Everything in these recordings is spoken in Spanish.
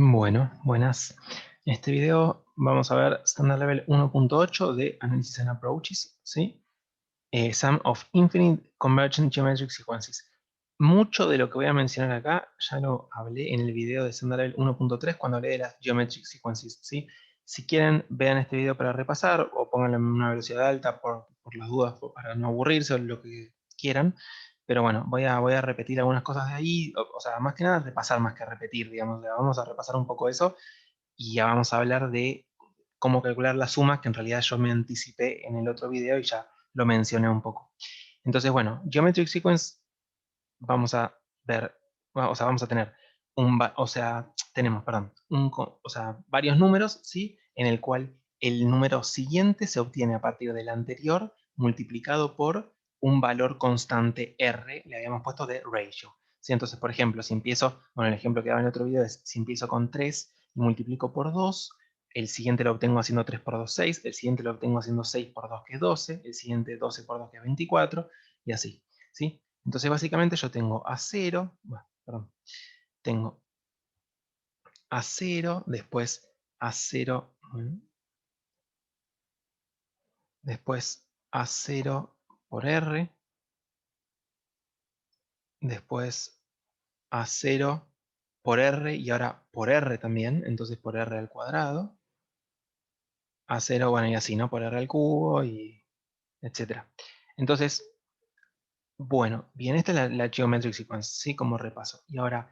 Bueno, buenas. En este video vamos a ver Standard Level 1.8 de Analysis and Approaches, ¿sí? Sum of Infinite Convergent Geometric Sequences. Mucho de lo que voy a mencionar acá ya lo hablé en el video de Standard Level 1.3 cuando hablé de las Geometric Sequences, ¿sí? Si quieren, vean este video para repasar o pónganlo en una velocidad alta por las dudas, para no aburrirse o lo que quieran. Pero bueno, voy a repetir algunas cosas de ahí, o sea, más que nada repasar más que repetir, digamos. Vamos a repasar un poco eso y ya vamos a hablar de cómo calcular las sumas, que en realidad yo me anticipé en el otro video y ya lo mencioné un poco. Entonces, bueno, Geometric Sequence vamos a ver, o sea, vamos a tener o sea, tenemos, perdón, o sea, varios números, ¿sí? En el cual el número siguiente se obtiene a partir del anterior multiplicado por un valor constante R, le habíamos puesto de ratio. ¿Sí? Entonces, por ejemplo, si empiezo, bueno, el ejemplo que daba en el otro video es, si empiezo con 3 y multiplico por 2, el siguiente lo obtengo haciendo 3 por 2, 6, el siguiente lo obtengo haciendo 6 por 2, que es 12, el siguiente 12 por 2, que es 24, y así, ¿sí? Entonces, básicamente yo tengo A0, bueno, perdón, tengo A0, después A0, después A0 por R, después A0 por R y ahora por R también, entonces por R al cuadrado, A0, bueno, y así, ¿no? Por R al cubo y etcétera. Entonces, bueno, bien, esta es la geometric sequence, ¿sí? Como repaso. Y ahora,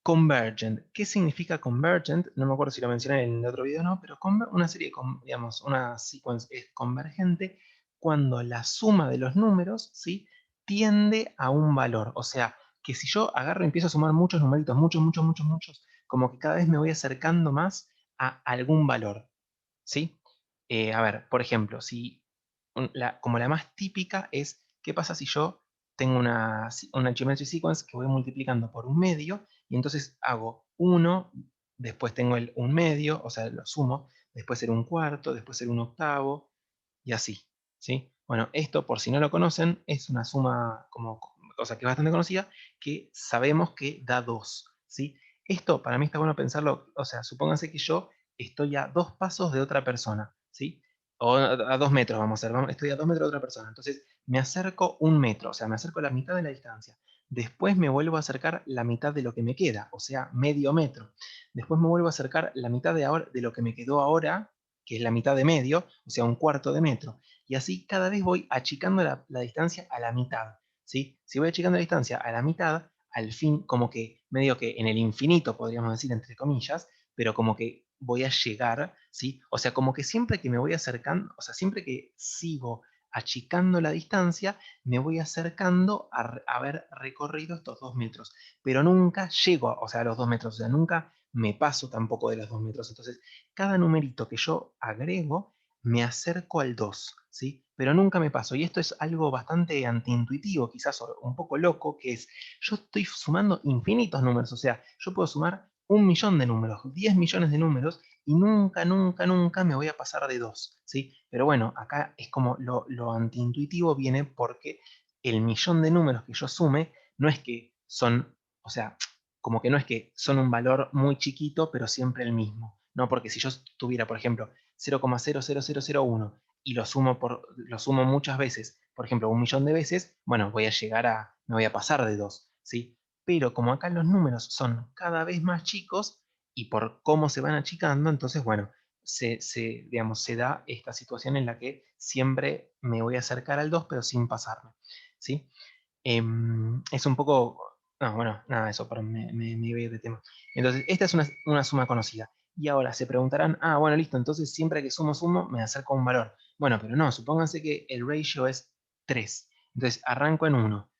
convergent. ¿Qué significa convergent? No me acuerdo si lo mencioné en el otro video o no, pero una serie, digamos, una sequence es convergente cuando la suma de los números, ¿sí? Tiende a un valor. O sea, que si yo agarro y empiezo a sumar muchos numeritos, muchos, muchos, muchos, muchos, como que cada vez me voy acercando más a algún valor, ¿sí? A ver, por ejemplo, si como la más típica es, ¿qué pasa si yo tengo una geometry sequence que voy multiplicando por un medio y entonces hago 1, después tengo el un medio, o sea, lo sumo, después ser un cuarto, después ser un octavo y así, ¿sí? Bueno, esto, por si no lo conocen, es una suma como, o sea, que es bastante conocida, que sabemos que da 2, ¿sí? Esto para mí está bueno pensarlo, o sea, supónganse que yo estoy a 2 pasos de otra persona, ¿sí? O a 2 metros, vamos a ver, estoy a 2 metros de otra persona, entonces me acerco un metro, o sea, me acerco la mitad de la distancia. Después me vuelvo a acercar la mitad de lo que me queda, o sea, medio metro. Después me vuelvo a acercar la mitad de, ahora, de lo que me quedó ahora, que es la mitad de medio, o sea, un cuarto de metro. Y así cada vez voy achicando la distancia a la mitad, ¿sí? Si voy achicando la distancia a la mitad, al fin, como que medio que en el infinito, podríamos decir, entre comillas, pero como que voy a llegar, ¿sí? O sea, como que siempre que me voy acercando, o sea, siempre que sigo achicando la distancia, me voy acercando a haber recorrido estos 2 metros, pero nunca llego, o sea, a los 2 metros, o sea, nunca me paso tampoco de los 2 metros. Entonces, cada numerito que yo agrego, me acerco al 2, ¿sí? Pero nunca me paso. Y esto es algo bastante antiintuitivo, quizás o un poco loco, que es, yo estoy sumando infinitos números, o sea, yo puedo sumar 1.000.000 de números, 10 millones de números, y nunca, nunca, nunca me voy a pasar de 2, ¿sí? Pero bueno, acá es como lo antiintuitivo viene porque el millón de números que yo sume no es que son, o sea, como que no es que son un valor muy chiquito, pero siempre el mismo. No, porque si yo tuviera, por ejemplo, 0,00001 y lo sumo muchas veces, por ejemplo, 1.000.000 de veces, bueno, me voy a pasar de 2, ¿sí? Pero como acá los números son cada vez más chicos y por cómo se van achicando, entonces, bueno, digamos, se da esta situación en la que siempre me voy a acercar al 2 pero sin pasarme, ¿sí? Es un poco, no, bueno, nada, eso, perdón, me voy de tema. Entonces, esta es una suma conocida. Y ahora se preguntarán, ah, bueno, listo, entonces siempre que sumo, me acerco a un valor. Bueno, pero no, supónganse que el ratio es 3. Entonces, arranco en 1.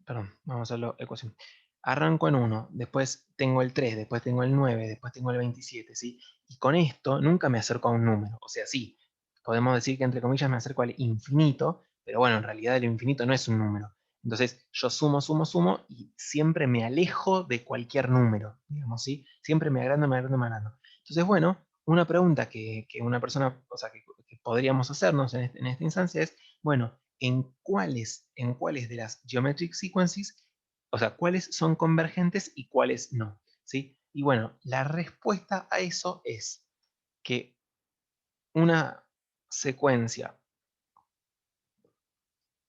Perdón, vamos a hacerlo ecuación. Arranco en 1, después tengo el 3, después tengo el 9, después tengo el 27, ¿sí? Y con esto nunca me acerco a un número. O sea, sí, podemos decir que entre comillas me acerco al infinito, pero bueno, en realidad el infinito no es un número. Entonces yo sumo y siempre me alejo de cualquier número, digamos, ¿sí? Siempre me agrando, me agrando, me agrando. Entonces, bueno, una pregunta que una persona, o sea, que podríamos hacernos en esta instancia es, bueno, en cuáles de las geometric sequences, o sea, cuáles son convergentes y cuáles no, ¿sí? Y bueno, la respuesta a eso es que una secuencia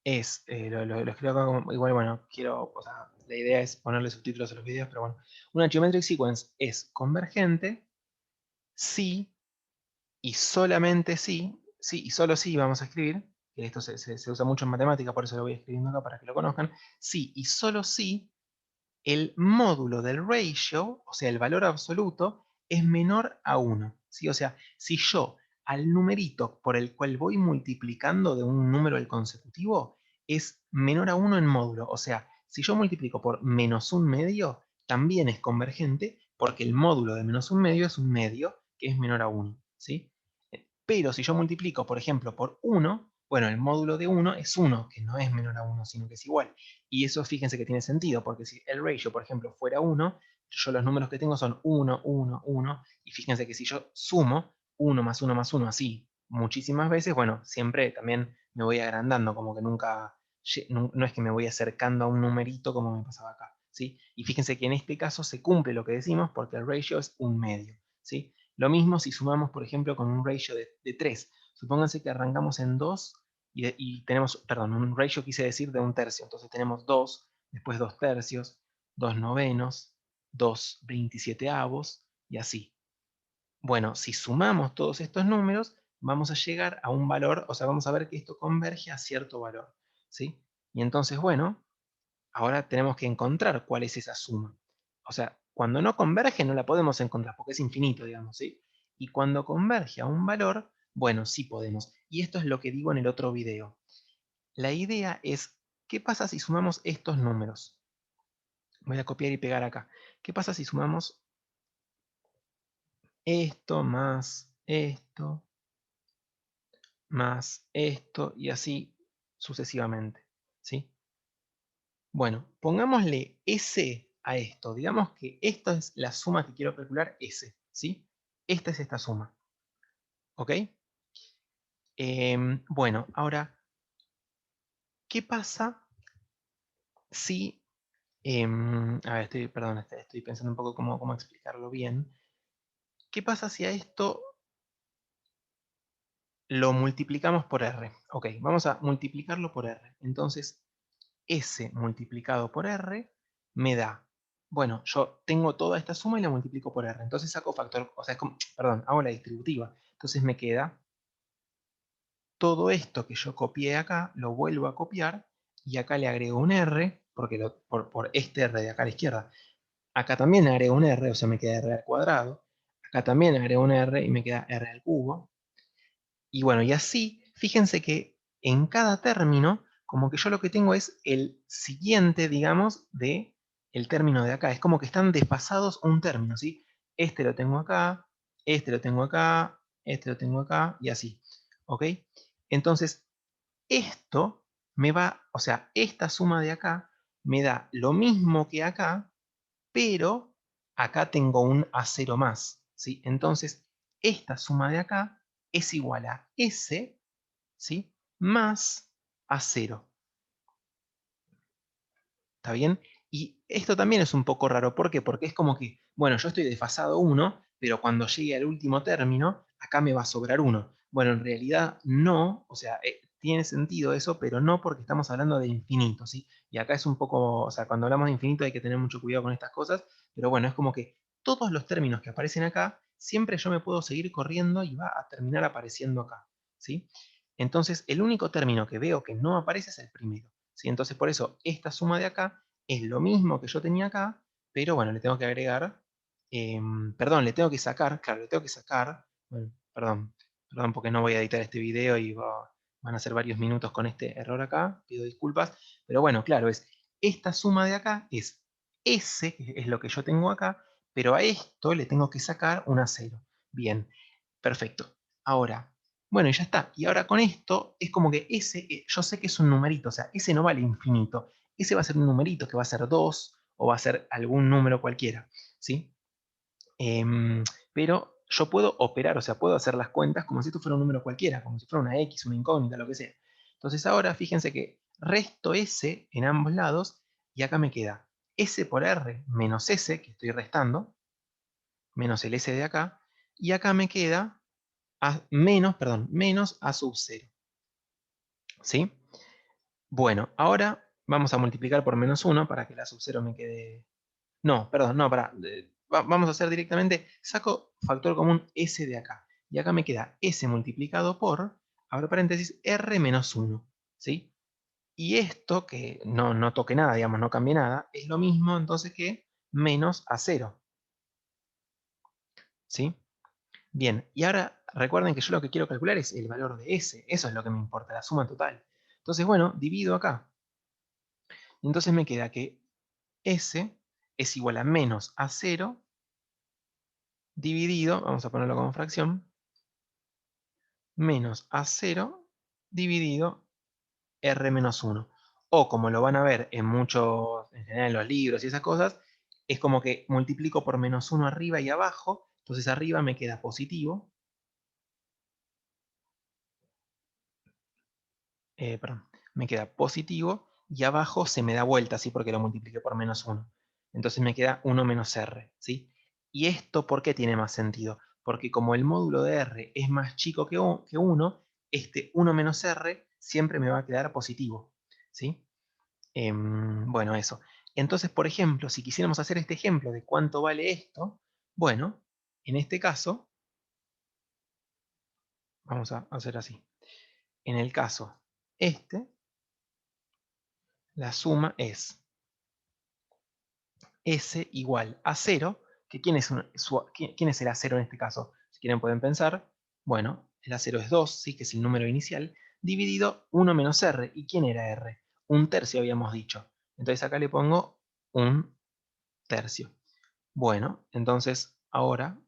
es, lo escribo acá igual, bueno, quiero, o sea, la idea es ponerle subtítulos a los videos, pero bueno, una geometric sequence es convergente si y solamente si, sí y solo si, vamos a escribir, que esto se usa mucho en matemática, por eso lo voy escribiendo acá para que lo conozcan, si y solo si el módulo del ratio, o sea, el valor absoluto, es menor a 1. ¿Sí? O sea, si yo al numerito por el cual voy multiplicando de un número al consecutivo es menor a 1 en módulo, o sea, si yo multiplico por menos un medio, también es convergente porque el módulo de menos un medio es un medio que es menor a 1. ¿Sí? Pero si yo multiplico, por ejemplo, por 1, bueno, el módulo de 1 es 1, que no es menor a 1, sino que es igual. Y eso fíjense que tiene sentido, porque si el ratio, por ejemplo, fuera 1, yo los números que tengo son 1, 1, 1, y fíjense que si yo sumo 1 más 1 así muchísimas veces, bueno, siempre también me voy agrandando, como que nunca, no es que me voy acercando a un numerito como me pasaba acá, ¿sí? Y fíjense que en este caso se cumple lo que decimos porque el ratio es un medio, ¿sí? Lo mismo si sumamos, por ejemplo, con un ratio de 3. Supónganse que arrancamos en 2 y tenemos, perdón, un ratio quise decir de un tercio. Entonces tenemos 2, después 2 tercios, 2 novenos, 2 27avos y así. Bueno, si sumamos todos estos números, vamos a llegar a un valor, o sea, vamos a ver que esto converge a cierto valor, ¿sí? Y entonces, bueno, ahora tenemos que encontrar cuál es esa suma. O sea, cuando no converge no la podemos encontrar porque es infinito, digamos, ¿sí? Y cuando converge a un valor, bueno, sí podemos. Y esto es lo que digo en el otro video. La idea es, ¿qué pasa si sumamos estos números? Voy a copiar y pegar acá. ¿Qué pasa si sumamos esto más esto y así sucesivamente? ¿Sí? Bueno, pongámosle S a esto. Digamos que esta es la suma que quiero calcular, S. ¿Sí? Esta es esta suma. ¿Ok? Bueno, ahora, ¿qué pasa si... a ver, perdón, estoy pensando un poco cómo explicarlo bien. ¿Qué pasa si a esto lo multiplicamos por R? Ok, vamos a multiplicarlo por R. Entonces, S multiplicado por R me da, bueno, yo tengo toda esta suma y la multiplico por R. Entonces saco factor, o sea, es como, perdón, hago la distributiva. Entonces me queda todo esto que yo copié acá, lo vuelvo a copiar y acá le agrego un R, porque por este R de acá a la izquierda. Acá también agrego un R, o sea, me queda R al cuadrado. Acá también agrego un R y me queda R al cubo. Y bueno, y así, fíjense que en cada término, como que yo lo que tengo es el siguiente, digamos, de el término de acá. Es como que están desfasados un término, ¿sí? Este lo tengo acá, este lo tengo acá, este lo tengo acá, y así. ¿Ok? Entonces, esto me va, o sea, esta suma de acá me da lo mismo que acá, pero acá tengo un A0 más, ¿sí? Entonces, esta suma de acá es igual a S, ¿sí? Más A0. ¿Está bien? Y esto también es un poco raro. ¿Por qué? Porque es como que, bueno, yo estoy desfasado 1, pero cuando llegue al último término, acá me va a sobrar 1. Bueno, en realidad no, o sea, tiene sentido eso, pero no porque estamos hablando de infinito, ¿sí? Y acá es un poco, o sea, cuando hablamos de infinito hay que tener mucho cuidado con estas cosas, pero bueno, es como que todos los términos que aparecen acá, siempre yo me puedo seguir corriendo y va a terminar apareciendo acá, ¿sí? Entonces, el único término que veo que no aparece es el primero. ¿Sí? Entonces, por eso, esta suma de acá es lo mismo que yo tenía acá, pero bueno, le tengo que agregar, perdón, le tengo que sacar, claro, le tengo que sacar, bueno, perdón porque no voy a editar este video y van a ser varios minutos con este error acá, pido disculpas, pero bueno, claro, es esta suma de acá es S, que es lo que yo tengo acá, pero a esto le tengo que sacar una 0. Bien, perfecto. Ahora, bueno, y ya está. Y ahora con esto es como que ese, yo sé que es un numerito, o sea, ese no vale infinito. Ese va a ser un numerito que va a ser 2 o va a ser algún número cualquiera, ¿sí? Em, pero yo puedo operar, o sea, puedo hacer las cuentas como si esto fuera un número cualquiera, como si fuera una X, una incógnita, lo que sea. Entonces ahora fíjense que resto S en ambos lados y acá me queda S por R menos S, que estoy restando, menos el S de acá, y acá me queda menos A sub 0. ¿Sí? Bueno, ahora vamos a multiplicar por menos 1 para que la sub 0 me quede... No, perdón, no, pará. Vamos a hacer directamente, saco factor común S de acá. Y acá me queda S multiplicado por, abro paréntesis, R menos 1. ¿Sí? Y esto, que no toque nada, digamos, no cambie nada, es lo mismo entonces que menos a 0. ¿Sí? Bien, y ahora recuerden que yo lo que quiero calcular es el valor de S. Eso es lo que me importa, la suma total. Entonces, bueno, divido acá. Y entonces me queda que S es igual a menos a 0 dividido, vamos a ponerlo como fracción, menos a 0 dividido R menos 1. O como lo van a ver en muchos, en general en los libros y esas cosas, es como que multiplico por menos 1 arriba y abajo, entonces arriba me queda positivo, perdón, me queda positivo y abajo se me da vuelta, ¿sí? Porque lo multipliqué por menos 1. Entonces me queda 1 menos R, ¿sí? ¿Y esto por qué tiene más sentido? Porque como el módulo de R es más chico que 1, este 1 menos R siempre me va a quedar positivo, ¿sí? Bueno, eso. Entonces, por ejemplo, si quisiéramos hacer este ejemplo de cuánto vale esto, bueno, en este caso, vamos a hacer así. En el caso este, la suma es S igual a 0, que ¿quién es el A0 en este caso? Si quieren pueden pensar, bueno, el A0 es 2, ¿sí? Que es el número inicial, dividido 1 menos R. ¿Y quién era R? Un tercio habíamos dicho. Entonces acá le pongo un tercio. Bueno, entonces ahora,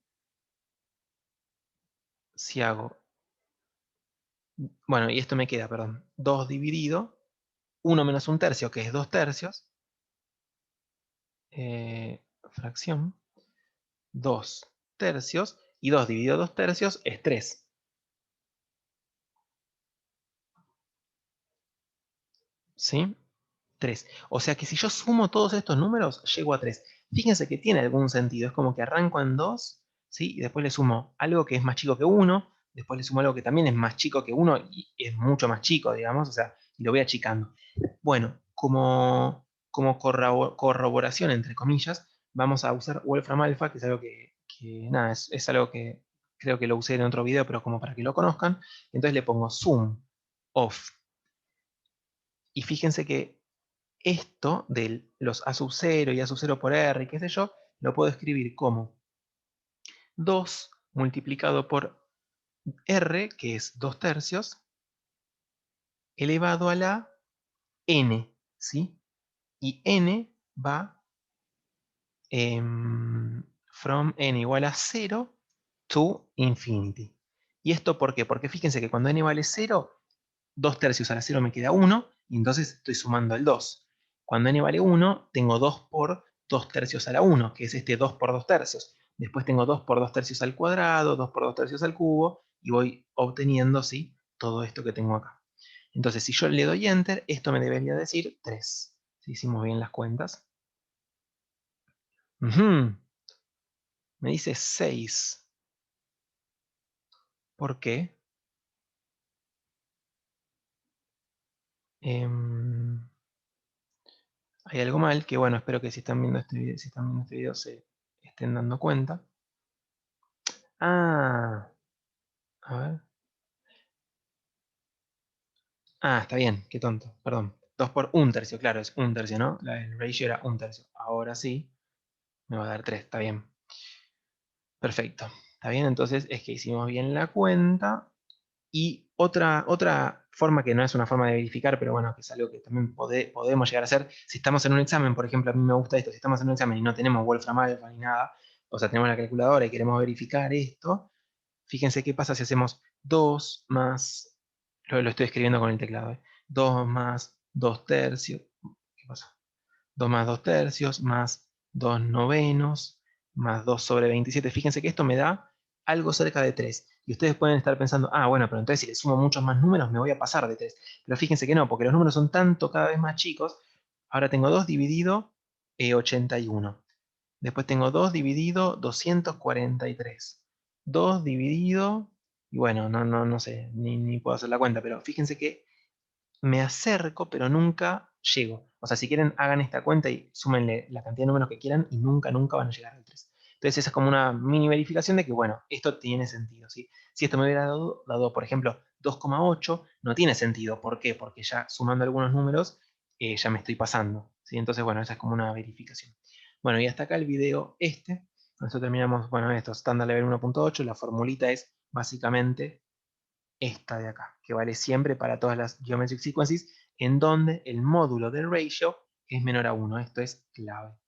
si hago, bueno, y esto me queda, perdón, 2 dividido 1 menos un tercio, que es 2 tercios, fracción, 2 tercios, y 2 dividido 2 tercios es 3. ¿Sí? 3. O sea que si yo sumo todos estos números, llego a 3. Fíjense que tiene algún sentido. Es como que arranco en 2, ¿sí? Y después le sumo algo que es más chico que 1, después le sumo algo que también es más chico que 1 y es mucho más chico, digamos, o sea, y lo voy achicando. Bueno, como corroboración, entre comillas, vamos a usar Wolfram Alpha, que es algo que nada, es algo que creo que lo usé en otro video, pero como para que lo conozcan. Entonces le pongo sum of. Y fíjense que esto de los A sub 0 y A sub 0 por R y qué sé yo, lo puedo escribir como 2 multiplicado por R, que es 2 tercios, elevado a la n, ¿sí? Y n va from n igual a 0 to infinity. ¿Y esto por qué? Porque fíjense que cuando n vale 0, 2 tercios a la 0 me queda 1, y entonces estoy sumando el 2. Cuando n vale 1, tengo 2 por 2 tercios a la 1, que es este 2 por 2 tercios. Después tengo 2 por 2 tercios al cuadrado, 2 por 2 tercios al cubo, y voy obteniendo, ¿sí?, todo esto que tengo acá. Entonces, si yo le doy Enter, esto me debería decir 3. Si hicimos bien las cuentas. Ujú, me dice 6. ¿Por qué? Em, Hay algo mal, que bueno, espero que si están viendo este video se estén dando cuenta. Ah, a ver. Ah, está bien, qué tonto, perdón. 2 por un tercio, claro, es un tercio, ¿no? El ratio era un tercio. Ahora sí, me va a dar 3, está bien. Perfecto. Está bien, entonces es que hicimos bien la cuenta. Y otra forma que no es una forma de verificar, pero bueno, que es algo que también podemos llegar a hacer, si estamos en un examen, por ejemplo, a mí me gusta esto, si estamos en un examen y no tenemos Wolfram Alpha ni nada, o sea, tenemos la calculadora y queremos verificar esto, fíjense qué pasa si hacemos 2 más, lo estoy escribiendo con el teclado, 2 más 2 tercios, ¿qué pasa? 2 más 2 tercios, más 2 novenos, más 2 sobre 27. Fíjense que esto me da algo cerca de 3. Y ustedes pueden estar pensando, ah, bueno, pero entonces si le sumo muchos más números me voy a pasar de 3. Pero fíjense que no, porque los números son tanto cada vez más chicos. Ahora tengo 2 dividido 81. Después tengo 2 dividido 243. 2 dividido, y bueno, no sé, ni puedo hacer la cuenta, pero fíjense que me acerco, pero nunca llego. O sea, si quieren, hagan esta cuenta y súmenle la cantidad de números que quieran y nunca van a llegar al 3. Entonces, esa es como una mini verificación de que, bueno, esto tiene sentido, ¿sí? Si esto me hubiera dado, por ejemplo, 2,8, no tiene sentido. ¿Por qué? Porque ya sumando algunos números, ya me estoy pasando, ¿sí? Entonces, bueno, esa es como una verificación. Bueno, y hasta acá el video este. Con esto terminamos, bueno, esto, estándar level 1.8. La formulita es básicamente esta de acá, que vale siempre para todas las geometric sequences, en donde el módulo del ratio es menor a 1. Esto es clave.